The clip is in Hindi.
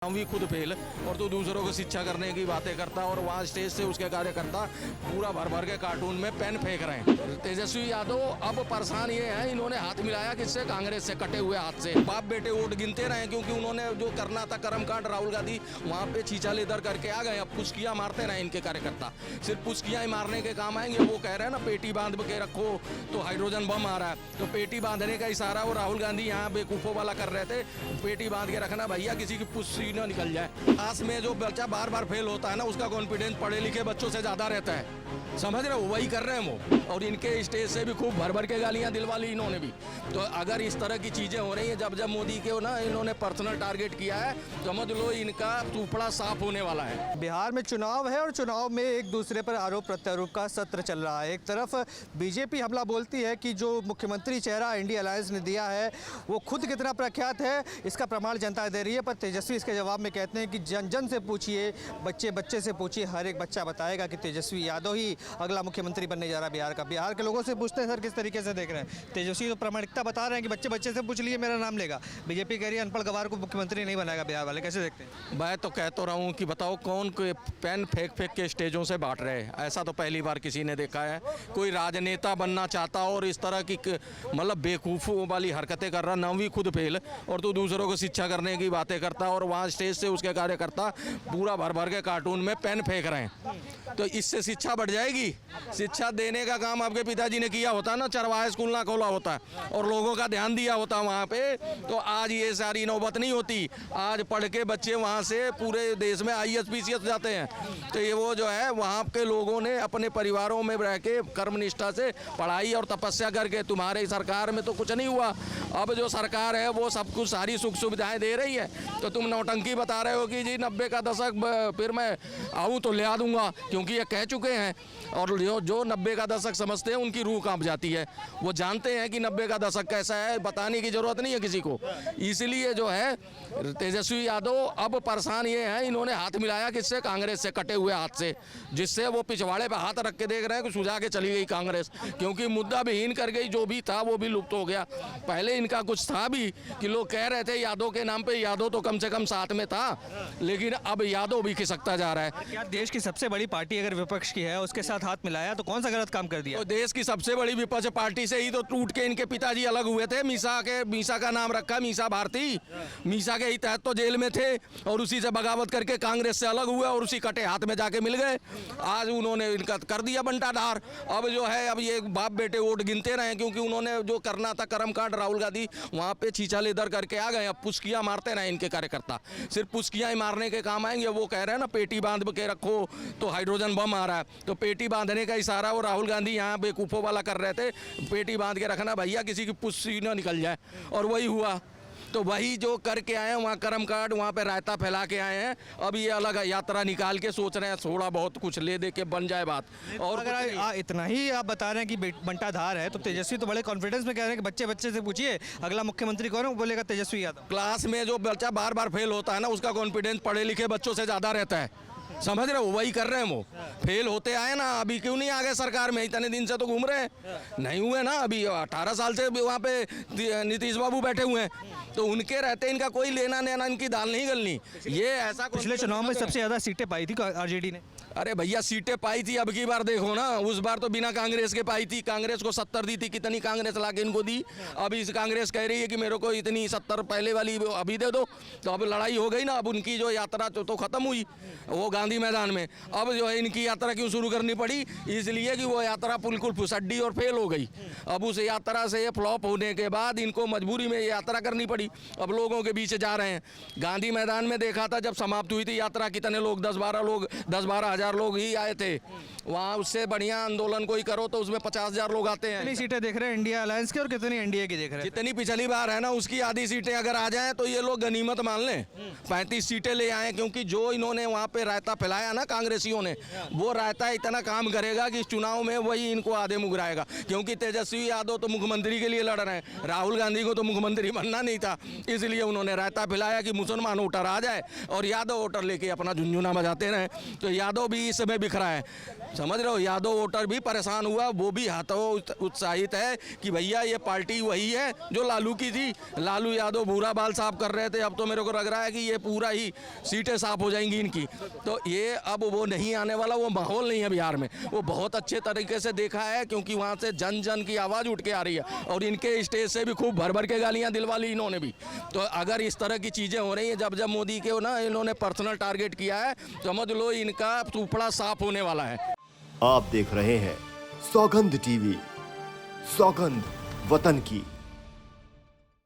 भी खुद फेल और तो दूसरों को शिक्षा करने की बातें करता और वहाँ स्टेज से उसके कार्यकर्ता पूरा भर भर के कार्टून में पेन फेंक रहे हैं। तेजस्वी यादव अब परेशान ये है, इन्होंने हाथ मिलाया किससे? कांग्रेस से, कटे हुए हाथ से। बाप बेटे वोट गिनते रहे क्योंकि उन्होंने जो करना था कर्मकांड, राहुल गांधी वहाँ पे छीछा लेदर करके आ गए। अब पुस्कियाँ मारते रहे इनके कार्यकर्ता, सिर्फ पुस्कियाँ ही मारने के काम आएंगे। वो कह रहे हैं ना पेटी बांध के रखो तो हाइड्रोजन बम आ रहा है, तो पेटी बांधने का इशारा वो राहुल गांधी यहाँ बेवकूफ़ों वाला कर रहे थे। पेटी बांध के रखना भैया, किसी की पुस्सी न निकल जाए। क्लास में जो बच्चा बार बार फेल होता है ना, उसका कॉन्फिडेंस पढ़े लिखे बच्चों से ज्यादा रहता है, समझ रहे हो? वही कर रहे हैं वो। और इनके स्टेज से भी खूब भर भर के गालियां दिलवा ली इन्होंने भी। तो अगर इस तरह की चीजें हो रही हैं, जब जब मोदी के ना इन्होंने पर्सनल टारगेट किया है, समझ लो इनका चूपड़ा साफ होने वाला है। बिहार में चुनाव है और चुनाव में एक दूसरे पर आरोप प्रत्यारोप का सत्र चल रहा है। एक तरफ बीजेपी हमला बोलती है कि जो मुख्यमंत्री चेहरा इंडिया अलायंस ने दिया है वो खुद कितना प्रख्यात है इसका प्रमाण जनता दे रही है, पर तेजस्वी इसके जवाब में कहते हैं कि जन जन से पूछिए, बच्चे बच्चे से पूछिए, हर एक बच्चा बताएगा कि तेजस्वी यादव ही अगला मुख्यमंत्री बनने जा रहा है बिहार का। बिहार के लोगों से पूछते हैं सर किस तरीके से देख रहे हैं? तेजस्वी तो प्रामाणिकता बता रहे हैं कि बच्चे बच्चे से पूछ लिए मेरा नाम लेगा। बीजेपी कह रही है अनपढ़ गवार को मुख्यमंत्री नहीं बनाएगा बिहार वाले। कैसे देखते हैं? मैं तो कह तो रहा हूँ कि बताओ कौन पेन फेंक फेंक के स्टेजों से बांट रहे हैं? ऐसा तो पहली बार किसी ने देखा है। कोई राजनेता बनना चाहता और इस तरह की मतलब बेवकूफ़ों वाली हरकतें कर रहा, ना भी खुद फेल और तो दूसरों को शिक्षा करने की बातें करता और वहाँ स्टेज से उसके कार्यकर्ता पूरा भर भर के कार्टून में पेन फेंक रहे हैं। तो इससे शिक्षा बढ़ जाएगी? शिक्षा देने का काम आपके पिताजी ने किया होता ना, चरवाहे स्कूल ना खोला होता और लोगों का ध्यान दिया होता वहाँ पे, तो आज ये सारी नौबत नहीं होती। आज पढ़ के बच्चे वहाँ से पूरे देश में IAS PCS जाते हैं। तो ये वो जो है वहाँ के लोगों ने अपने परिवारों में रह के कर्मनिष्ठा से पढ़ाई और तपस्या करके, तुम्हारे सरकार में तो कुछ नहीं हुआ। अब जो सरकार है वो सब कुछ सारी सुख सुविधाएं दे रही है, तो तुम नौटंकी बता रहे हो कि जी 90 का दशक फिर मैं आऊँ तो ले आ दूंगा, क्योंकि ये कह चुके हैं। और जो 90 का दशक समझते हैं उनकी रूह कांप जाती है। वो जानते हैं कि 90 का दशक कैसा है, बताने की जरूरत नहीं है किसी को। इसलिए जो है तेजस्वी यादव अब परेशान ये है, इन्होंने हाथ मिलाया किससे? कांग्रेस से, कटे हुए हाथ से, जिससे वो पिछवाड़े पे हाथ रख के देख रहे हैं कि सुझा के चली गई कांग्रेस, क्योंकि मुद्दा विहीन कर गई। जो भी था वो भी लुप्त हो गया। पहले इनका कुछ था भी कि लोग कह रहे थे यादव के नाम पे, यादव तो कम से कम साथ में था, लेकिन अब यादव भी खिसकता जा रहा है। क्या देश की सबसे बड़ी पार्टी अगर विपक्ष की है उसके साथ हाथ मिलाया तो कौन सा गलत काम कर दिया? तो देश की सबसे बड़ी विपक्ष पार्टी से ही तो टूट के इनके पिताजी अलग हुए थे। मीसा का नाम रखा, मीसा भारती। मीसा के ही तहत तो जेल में थे और उसी से बगावत करके कांग्रेस से अलग हुए और उसी कटे हाथ में जाके मिल गए। आज उन्होंने इनका कर दिया बंटाधार। अब जो है अब ये बाप बेटे वोट गिनते रहे क्योंकि उन्होंने जो करना था कर्मकांड, राहुल गांधी वहाँ पे छीछा लेदर करके आ गए। अब पुस्कियाँ मारते रहे इनके कार्यकर्ता, सिर्फ पुस्कियाँ ही मारने के काम आएंगे। वो कह रहे हैं ना पेटी बांध के रखो तो हाइड्रोजन बम आ रहा है, तो पेटी बांधने का इशारा वो राहुल गांधी यहाँ बेवकूफ़ों वाला कर रहे थे। पेटी बांध के रखना भैया, किसी की पुस्सी न निकल जाए, और वही हुआ। तो वही जो करके आए हैं वहाँ कर्मकांड, वहाँ पे रायता फैला के आए हैं। अब ये अलग यात्रा निकाल के सोच रहे हैं थोड़ा बहुत कुछ ले दे के बन जाए बात। और अगर इतना ही आप बता रहे हैं कि बंटाधार है, तो तेजस्वी तो बड़े कॉन्फिडेंस में कह रहे हैं कि बच्चे बच्चे से पूछिए अगला मुख्यमंत्री कौन है, वो बोलेगा तेजस्वी यादव। क्लास में जो बच्चा बार बार फेल होता है ना, उसका कॉन्फिडेंस पढ़े लिखे बच्चों से ज़्यादा रहता है, समझ रहे हो? वही कर रहे हैं वो। फेल होते आए ना, अभी क्यों नहीं आ गए सरकार में? इतने दिन से तो घूम रहे हैं, नहीं हुए ना। अभी 18 साल से वहाँ पे नीतीश बाबू बैठे हुए हैं, तो उनके रहते इनका कोई लेना देना, इनकी दाल नहीं गलनी। ये ऐसा पिछले चुनाव में सबसे ज़्यादा सीटें पाई थी आरजेडी ने। अरे भैया सीटें पाई थी, अब की बार देखो ना, उस बार तो बिना कांग्रेस के पाई थी। कांग्रेस को 70 दी थी, कितनी कांग्रेस लाके इनको दी। अभी इस कांग्रेस कह रही है कि मेरे को इतनी 70 पहले वाली अभी दे दो, तो अब लड़ाई हो गई ना। अब उनकी जो यात्रा तो खत्म हुई वो गांधी मैदान में, अब जो है इनकी यात्रा क्यों शुरू करनी पड़ी? इसलिए कि वो यात्रा बिल्कुल फुसड्डी और फेल हो गई। अब उस यात्रा से फ्लॉप होने के बाद इनको मजबूरी में यात्रा करनी पड़ी। अब लोगों के बीच जा रहे हैं। गांधी मैदान में देखा था जब समाप्त हुई थी यात्रा, कितने लोग 10-12 हज़ार लोग ही आए थे वहाँ। उससे बढ़िया आंदोलन कोई करो तो उसमें 50,000 लोग आते हैं। कितनी सीटें देख रहे हैं इंडिया अलायंस की और कितनी एनडीए की देख रहे हैं? जितनी पिछली बार है ना उसकी आधी सीटें अगर आ जाएं तो ये लोग गनीमत मान लें। 35 सीटें ले आए, क्योंकि जो इन्होंने वहाँ पे रायता फैलाया ना कांग्रेसियों ने, वो रायता इतना काम करेगा कि इस चुनाव में वही इनको आधे मुगराएगा। क्योंकि तेजस्वी यादव तो मुख्यमंत्री के लिए लड़ रहे हैं, राहुल गांधी को तो मुख्यमंत्री बनना नहीं था, इसलिए उन्होंने रायता फैलाया कि मुसलमान वोटर आ जाए और यादव वोटर लेके अपना झुंझुना बजाते रहे। तो यादव भी इस समय बिखरा है, समझ रहे हो, यादव वोटर भी परेशान हुआ, वो भी हाथों उत्साहित है कि भैया ये पार्टी वही है जो लालू की थी। लालू यादव बुरा बाल साफ कर रहे थे, अब तो मेरे को लग रहा है कि ये पूरा ही सीटें साफ हो जाएंगी इनकी। तो ये अब वो नहीं आने वाला, वो माहौल नहीं है बिहार में। वो बहुत अच्छे तरीके से देखा है, क्योंकि वहाँ से जन जन की आवाज़ उठ के आ रही है और इनके स्टेज से भी खूब भर भर के गालियाँ दिलवा ली इन्होंने भी। तो अगर इस तरह की चीज़ें हो रही हैं, जब जब मोदी के ना इन्होंने पर्सनल टारगेट किया है, समझ लो इनका सुपड़ा साफ होने वाला है। आप देख रहे हैं सौगंध टीवी, सौगंध वतन की।